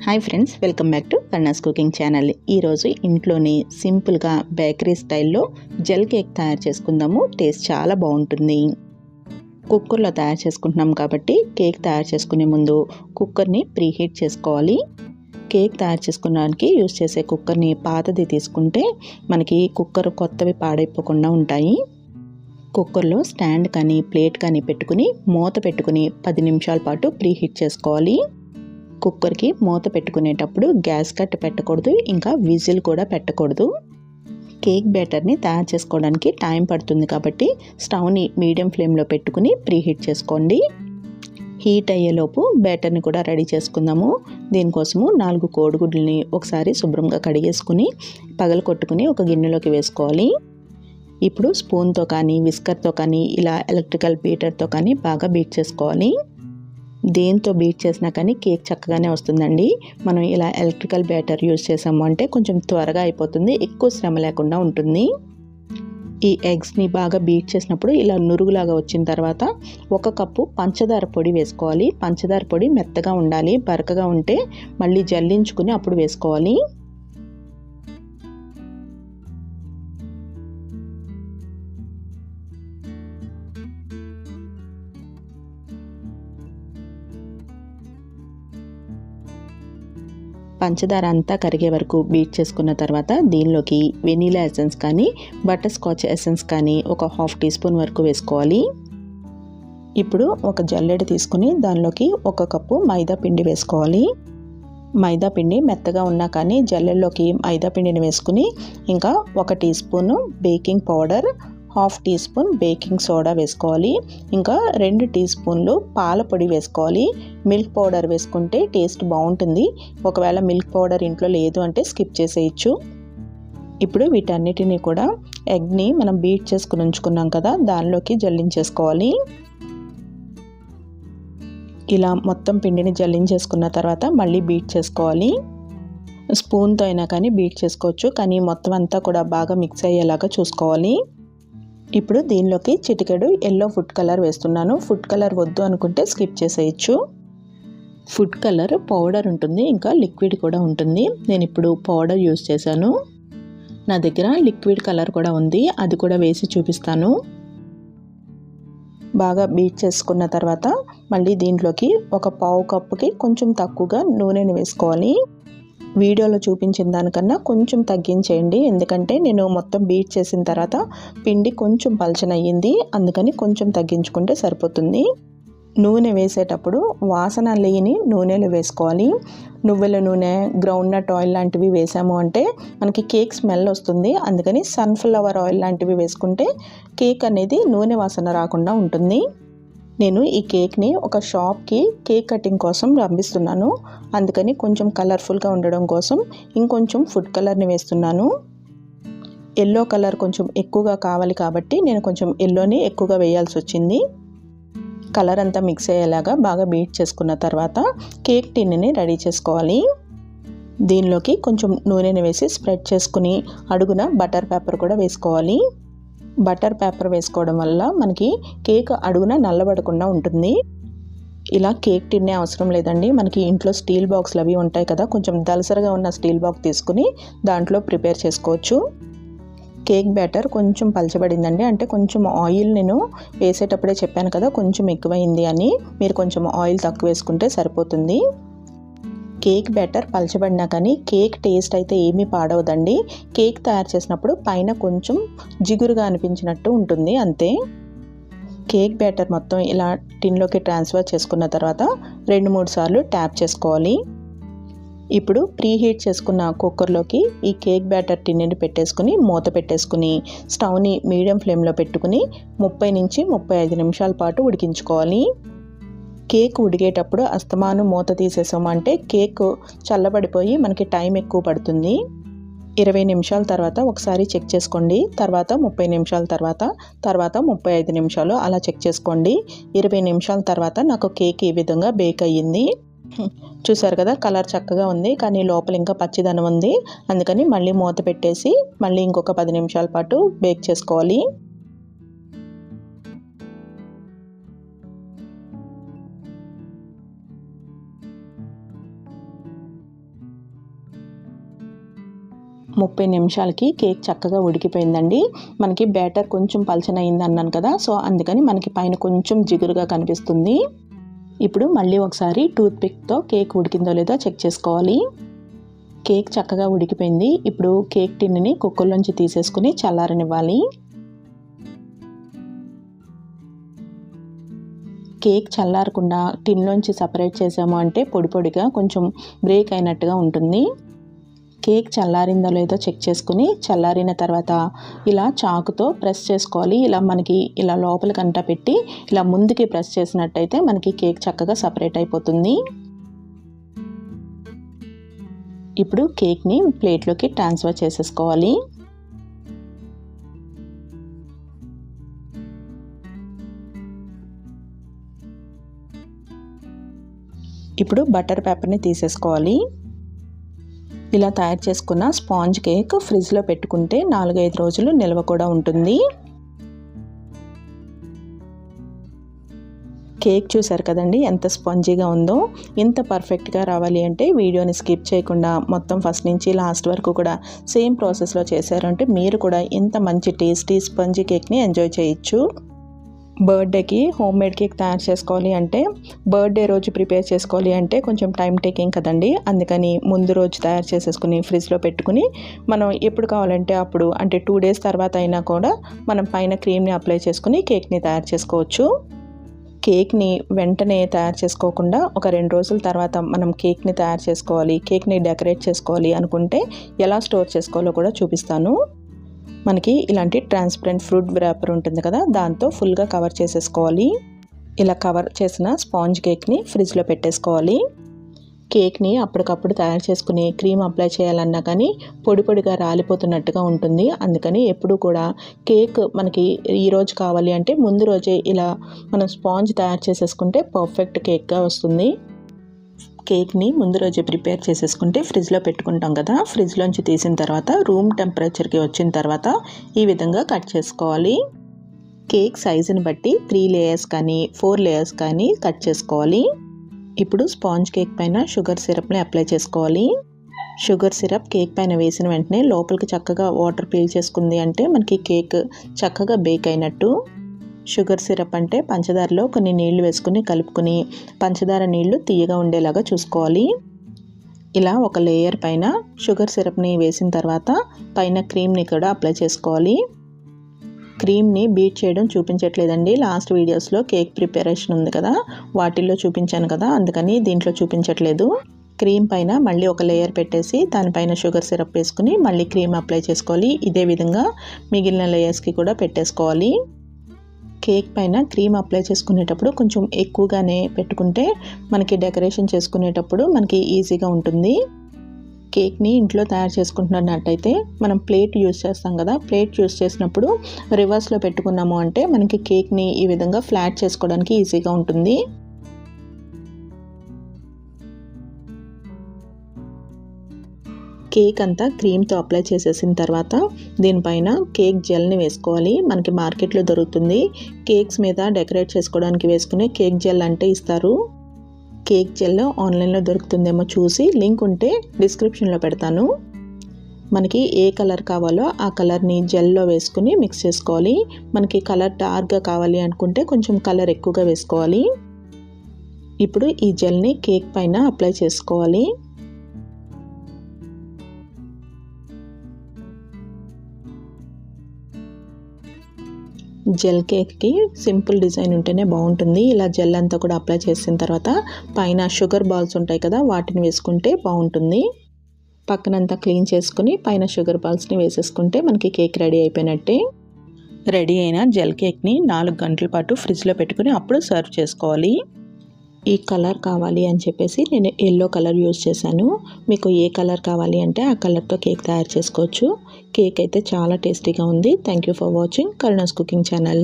Hi friends, welcome back to Karna's cooking channel. ఈరోజు ఇంట్లోనే సింపుల్గా బేకరీ స్టైల్లో జెల్ కేక్ తయారు చేసుకుందాము. టేస్ట్ చాలా బాగుంటుంది. కుక్కర్లో తయారు చేసుకుంటున్నాం కాబట్టి కేక్ తయారు చేసుకునే ముందు కుక్కర్ని ప్రీహీట్ చేసుకోవాలి. కేక్ తయారు చేసుకోవడానికి యూజ్ చేసే కుక్కర్ని పాతది తీసుకుంటే మనకి కుక్కర్ కొత్తవి పాడైపోకుండా ఉంటాయి. కుక్కర్లో స్టాండ్ కానీ ప్లేట్ కానీ పెట్టుకుని మూత పెట్టుకుని 10 నిమిషాల పాటు ప్రీహీట్ చేసుకోవాలి. కుక్కర్కి మూత పెట్టుకునేటప్పుడు గ్యాస్ కట్ పెట్టకూడదు, ఇంకా విజిల్ కూడా పెట్టకూడదు. కేక్ బ్యాటర్ని తయారు చేసుకోవడానికి టైం పడుతుంది కాబట్టి స్టవ్ని మీడియం ఫ్లేమ్లో పెట్టుకుని ప్రీహీట్ చేసుకోండి. హీట్ అయ్యేలోపు బ్యాటర్ని కూడా రెడీ చేసుకుందాము. దీనికోసము 4 కోడిగుడ్లని ఒకసారి శుభ్రంగా కడిగేసుకుని పగలకొట్టుకుని ఒక గిన్నెలోకి వేసుకోవాలి. ఇప్పుడు స్పూన్తో కానీ విస్కర్తో కానీ ఇలా ఎలక్ట్రికల్ బీటర్తో కానీ బాగా బీట్ చేసుకోవాలి. దేంతో బీట్ చేసినా కానీ కేక్ చక్కగానే వస్తుందండి. మనం ఇలా ఎలక్ట్రికల్ బ్యాటర్ యూజ్ చేసాము అంటే కొంచెం త్వరగా అయిపోతుంది, ఎక్కువ శ్రమ లేకుండా ఉంటుంది. ఈ ఎగ్స్ని బాగా బీట్ చేసినప్పుడు ఇలా నురుగులాగా వచ్చిన తర్వాత 1 కప్పు పంచదార పొడి వేసుకోవాలి. పంచదార పొడి మెత్తగా ఉండాలి, బరకగా ఉంటే మళ్ళీ జల్లించుకుని అప్పుడు వేసుకోవాలి. పంచదార అంతా కరిగే వరకు బీట్ చేసుకున్న తర్వాత దీనిలోకి వెనీలా ఎసెన్స్ కానీ బటర్ స్కాచ్ ఎసెన్స్ కానీ ఒక 1/2 టీ స్పూన్ వరకు వేసుకోవాలి. ఇప్పుడు ఒక జల్లెడ తీసుకుని దానిలోకి 1 కప్పు మైదా పిండి వేసుకోవాలి. మైదా పిండి మెత్తగా ఉన్నా కానీ జల్లెడలోకి మైదా పిండిని వేసుకుని ఇంకా 1 teaspoon baking powder, 1/2 teaspoon baking soda వేసుకోవాలి. ఇంకా 2 టీ స్పూన్లు పాల పొడి వేసుకోవాలి. మిల్క్ పౌడర్ వేసుకుంటే టేస్ట్ బాగుంటుంది. ఒకవేళ మిల్క్ పౌడర్ ఇంట్లో లేదు అంటే స్కిప్ చేసేయచ్చు. ఇప్పుడు వీటన్నిటిని కూడా ఎగ్ని మనం బీట్ చేసుకుని ఉంచుకున్నాం కదా, దానిలోకి జల్లించేసుకోవాలి. ఇలా మొత్తం పిండిని జల్లించేసుకున్న తర్వాత మళ్ళీ బీట్ చేసుకోవాలి. స్పూన్తో అయినా కానీ బీట్ చేసుకోవచ్చు, కానీ మొత్తం అంతా కూడా బాగా మిక్స్ అయ్యేలాగా చూసుకోవాలి. ఇప్పుడు దీనిలోకి చిటికెడు ఎల్లో ఫుడ్ కలర్ వేస్తున్నాను. ఫుడ్ కలర్ వద్దు అనుకుంటే స్కిప్ చేసేయచ్చు. ఫుడ్ కలర్ పౌడర్ ఉంటుంది, ఇంకా లిక్విడ్ కూడా ఉంటుంది. నేను ఇప్పుడు పౌడర్ యూజ్ చేశాను. నా దగ్గర లిక్విడ్ కలర్ కూడా ఉంది, అది కూడా వేసి చూపిస్తాను. బాగా బీట్ చేసుకున్న తర్వాత మళ్ళీ దీంట్లోకి 1/4 కప్పుకి కొంచెం తక్కువగా నూనెని వేసుకోవాలి. వీడియోలో చూపించిన దానికన్నా కొంచెం తగ్గించేయండి, ఎందుకంటే నేను మొత్తం బీట్ చేసిన తర్వాత పిండి కొంచెం పలచనయ్యింది, అందుకని కొంచెం తగ్గించుకుంటే సరిపోతుంది. నూనె వేసేటప్పుడు వాసన లేని నూనెలు వేసుకోవాలి. నువ్వుల నూనె, గ్రౌండ్ నట్ ఆయిల్ లాంటివి వేసాము అంటే మనకి కేక్ స్మెల్ వస్తుంది. అందుకని సన్ఫ్లవర్ ఆయిల్ లాంటివి వేసుకుంటే కేక్ అనేది నూనె వాసన రాకుండా ఉంటుంది. నేను ఈ కేక్ని ఒక షాప్కి కేక్ కటింగ్ కోసం పంపిస్తున్నాను, అందుకని కొంచెం కలర్ఫుల్గా ఉండడం కోసం ఇంకొంచెం ఫుడ్ కలర్ని వేస్తున్నాను. ఎల్లో కలర్ కొంచెం ఎక్కువగా కావాలి కాబట్టి నేను కొంచెం ఎల్లోని ఎక్కువగా వేయాల్సి వచ్చింది. కలర్ అంతా మిక్స్ అయ్యేలాగా బాగా బీట్ చేసుకున్న తర్వాత కేక్ టిన్ని రెడీ చేసుకోవాలి. దీనిలోకి కొంచెం నూనెని వేసి స్ప్రెడ్ చేసుకుని అడుగున బటర్ పేపర్ కూడా వేసుకోవాలి. బటర్ పేపర్ వేసుకోవడం వల్ల మనకి కేక్ అడుగున నల్లబడకుండా ఉంటుంది. ఇలా కేక్ టిన్నే అవసరం లేదండి, మనకి ఇంట్లో స్టీల్ బాక్స్లు అవి ఉంటాయి కదా, కొంచెం దలసరగా ఉన్న స్టీల్ బాక్స్ తీసుకుని దాంట్లో ప్రిపేర్ చేసుకోవచ్చు. కేక్ బ్యాటర్ కొంచెం పలచబడిందండి, అంటే కొంచెం ఆయిల్ నేను వేసేటప్పుడే చెప్పాను కదా కొంచెం ఎక్కువైంది అని, మీరు కొంచెం ఆయిల్ తక్కువ వేసుకుంటే సరిపోతుంది. కేక్ బ్యాటర్ పలచబడినా కానీ కేక్ టేస్ట్ అయితే ఏమీ పాడవదండి. కేక్ తయారు చేసినప్పుడు పైన కొంచెం జిగురుగా అనిపించినట్టు ఉంటుంది అంతే. కేక్ బ్యాటర్ మొత్తం ఇలా టిన్లోకి ట్రాన్స్ఫర్ చేసుకున్న తర్వాత 2-3 సార్లు ట్యాప్ చేసుకోవాలి. ఇప్పుడు ప్రీహీట్ చేసుకున్న కుక్కర్లోకి ఈ కేక్ బ్యాటర్ టిన్ని పెట్టేసుకుని మూత పెట్టేసుకుని స్టవ్ని మీడియం ఫ్లేమ్లో పెట్టుకుని 30 నుంచి 35 నిమిషాల పాటు ఉడికించుకోవాలి. కేక్ ఉడికేటప్పుడు అస్తమాను మూత తీసేసామంటే కేక్ చల్లబడిపోయి మనకి టైం ఎక్కువ పడుతుంది. 20 నిమిషాల తర్వాత ఒకసారి చెక్ చేసుకోండి, తర్వాత 30 నిమిషాల తర్వాత 35 నిమిషాలు అలా చెక్ చేసుకోండి. 20 నిమిషాల తర్వాత నాకు కేక్ ఈ విధంగా బేక్ అయ్యింది. చూసారు కదా, కలర్ చక్కగా ఉంది, కానీ లోపల ఇంకా పచ్చిదనం ఉంది. అందుకని మళ్ళీ మూత పెట్టేసి మళ్ళీ ఇంకొక 10 నిమిషాల పాటు బేక్ చేసుకోవాలి. 30 నిమిషాలకి కేక్ చక్కగా ఉడికిపోయిందండి. మనకి బ్యాటర్ కొంచెం పలచనయింది అన్నాను కదా, సో అందుకని మనకి పైన కొంచెం జిగురుగా కనిపిస్తుంది. ఇప్పుడు మళ్ళీ ఒకసారి టూత్ పిక్తో కేక్ ఉడికిందో లేదో చెక్ చేసుకోవాలి. కేక్ చక్కగా ఉడికిపోయింది. ఇప్పుడు కేక్ టిన్ని కుక్కర్లోంచి తీసేసుకుని చల్లారనివ్వాలి. కేక్ చల్లారకుండా టిన్లోంచి సపరేట్ చేసాము అంటే పొడి పొడిగా కొంచెం బ్రేక్ అయినట్టుగా ఉంటుంది. కేక్ చల్లారిందో లేదో చెక్ చేసుకుని చల్లారిన తర్వాత ఇలా చాకుతో ప్రెస్ చేసుకోవాలి. ఇలా మనకి ఇలా లోపలికంటా పెట్టి ఇలా ముందుకి ప్రెస్ చేసినట్టయితే మనకి కేక్ చక్కగా సపరేట్ అయిపోతుంది. ఇప్పుడు కేక్ని ప్లేట్లోకి ట్రాన్స్ఫర్ చేసేసుకోవాలి. ఇప్పుడు బటర్ పేపర్ని తీసేసుకోవాలి. ఇలా తయారు చేసుకున్న స్పాంజ్ కేక్ ఫ్రిడ్జ్లో పెట్టుకుంటే 4-5 రోజులు నిల్వ కూడా ఉంటుంది. కేక్ చూసారు కదండి ఎంత స్పాంజీగా ఉందో. ఇంత పర్ఫెక్ట్గా రావాలి అంటే వీడియోని స్కిప్ చేయకుండా మొత్తం ఫస్ట్ నుంచి లాస్ట్ వరకు కూడా సేమ్ ప్రాసెస్లో చేశారంటే మీరు కూడా ఇంత మంచి టేస్టీ స్పాంజీ కేక్ని ఎంజాయ్ చేయొచ్చు. బర్త్డేకి హోమ్ మేడ్ కేక్ తయారు చేసుకోవాలి అంటే బర్త్డే రోజు ప్రిపేర్ చేసుకోవాలి అంటే కొంచెం టైం టేకింగ్ కదండి. అందుకని ముందు రోజు తయారు చేసేసుకుని ఫ్రిడ్జ్లో పెట్టుకుని మనం ఎప్పుడు కావాలంటే అప్పుడు అంటే 2 డేస్ తర్వాత అయినా కూడా మనం పైన క్రీమ్ని అప్లై చేసుకుని కేక్ని తయారు చేసుకోవచ్చు. కేక్ని వెంటనే తయారు చేసుకోకుండా ఒక 2 రోజుల తర్వాత మనం కేక్ని తయారు చేసుకోవాలి, కేక్ని డెకరేట్ చేసుకోవాలి అనుకుంటే ఎలా స్టోర్ చేసుకోవాలో కూడా చూపిస్తాను. మనకి ఇలాంటి ట్రాన్స్పరెంట్ ఫ్రూట్ వ్రాపర్ ఉంటుంది కదా, దాంతో ఫుల్గా కవర్ చేసేసుకోవాలి. ఇలా కవర్ చేసిన స్పాంజ్ కేక్ని ఫ్రిడ్జ్లో పెట్టేసుకోవాలి. కేక్ని అప్పటికప్పుడు తయారు చేసుకుని క్రీమ్ అప్లై చేయాలన్నా కానీ పొడి పొడిగా రాలిపోతున్నట్టుగా ఉంటుంది. అందుకని ఎప్పుడూ కూడా కేక్ మనకి ఈరోజు కావాలి అంటే ముందు రోజే ఇలా మనం స్పాంజ్ తయారు చేసేసుకుంటే పర్ఫెక్ట్ కేక్గా వస్తుంది. కేక్ని ముందు రోజే ప్రిపేర్ చేసేసుకుంటే ఫ్రిడ్జ్లో పెట్టుకుంటాం కదా, ఫ్రిడ్జ్లోంచి తీసిన తర్వాత రూమ్ టెంపరేచర్కి వచ్చిన తర్వాత ఈ విధంగా కట్ చేసుకోవాలి. కేక్ సైజుని బట్టి 3 లేయర్స్ కానీ 4 లేయర్స్ కానీ కట్ చేసుకోవాలి. ఇప్పుడు స్పాంజ్ కేక్ పైన షుగర్ సిరప్ని అప్లై చేసుకోవాలి. షుగర్ సిరప్ కేక్ పైన వేసిన వెంటనే లోపలికి చక్కగా వాటర్ పీల్చేసుకుంది అంటే మనకి కేక్ చక్కగా బేక్ అయినట్టు. షుగర్ సిరప్ అంటే పంచదారలో కొన్ని నీళ్లు వేసుకుని కలుపుకొని పంచదార నీళ్లు తీయగా ఉండేలాగా చూసుకోవాలి. ఇలా ఒక లేయర్ పైన షుగర్ సిరప్ని వేసిన తర్వాత పైన క్రీమ్ని కూడా అప్లై చేసుకోవాలి. క్రీమ్ని బీట్ చేయడం చూపించట్లేదండి, లాస్ట్ వీడియోస్లో కేక్ ప్రిపరేషన్ ఉంది కదా వాటిల్లో చూపించాను కదా, అందుకని దీంట్లో చూపించట్లేదు. క్రీమ్ పైన మళ్ళీ ఒక లేయర్ పెట్టేసి దానిపైన షుగర్ సిరప్ వేసుకుని మళ్ళీ క్రీమ్ అప్లై చేసుకోవాలి. ఇదే విధంగా మిగిలిన లేయర్స్కి కూడా పెట్టేసుకోవాలి. కేక్ పైన క్రీమ్ అప్లై చేసుకునేటప్పుడు కొంచెం ఎక్కువగానే పెట్టుకుంటే మనకి డెకరేషన్ చేసుకునేటప్పుడు మనకి ఈజీగా ఉంటుంది. కేక్ని ఇంట్లో తయారు చేసుకుంటున్నట్టయితే మనం ప్లేట్ యూస్ చేస్తాం కదా, ప్లేట్ యూస్ చేసినప్పుడు రివర్స్లో పెట్టుకున్నాము అంటే మనకి కేక్ని ఈ విధంగా ఫ్లాట్ చేసుకోవడానికి ఈజీగా ఉంటుంది. కేక్ అంతా క్రీమ్తో అప్లై చేసేసిన తర్వాత దీనిపైన కేక్ జెల్ని వేసుకోవాలి. మనకి మార్కెట్లో దొరుకుతుంది. కేక్స్ మీద డెకరేట్ చేసుకోవడానికి వేసుకునే కేక్ జెల్ అంటే ఇస్తారు. కేక్ జెల్ ఆన్లైన్లో దొరుకుతుందేమో చూసి లింక్ ఉంటే డిస్క్రిప్షన్లో పెడతాను. మనకి ఏ కలర్ కావాలో ఆ కలర్ని జెల్లో వేసుకుని మిక్స్ చేసుకోవాలి. మనకి కలర్ డార్క్గా కావాలి అనుకుంటే కొంచెం కలర్ ఎక్కువగా వేసుకోవాలి. ఇప్పుడు ఈ జెల్ని కేక్ పైన అప్లై చేసుకోవాలి. జెల్ కేక్కి సింపుల్ డిజైన్ ఉంటేనే బాగుంటుంది. ఇలా జెల్ అంతా కూడా అప్లై చేసిన తర్వాత పైన షుగర్ బాల్స్ ఉంటాయి కదా, వాటిని వేసుకుంటే బాగుంటుంది. పక్కనంతా క్లీన్ చేసుకుని పైన షుగర్ బాల్స్ని వేసేసుకుంటే మనకి కేక్ రెడీ అయిపోయినట్టే. రెడీ అయిన జెల్ కేక్ని 4 గంటల పాటు ఫ్రిడ్జ్లో పెట్టుకుని అప్పుడు సర్వ్ చేసుకోవాలి. ఈ కలర్ కావాలి అని చెప్పేసి నేను ఎల్లో కలర్ యూజ్ చేశాను. మీకు ఏ కలర్ కావాలి అంటే ఆ కలర్తో కేక్ తయారు చేసుకోవచ్చు. కేక్ అయితే చాలా టేస్టీగా ఉంది. Thank you for watching Karuna's cooking channel.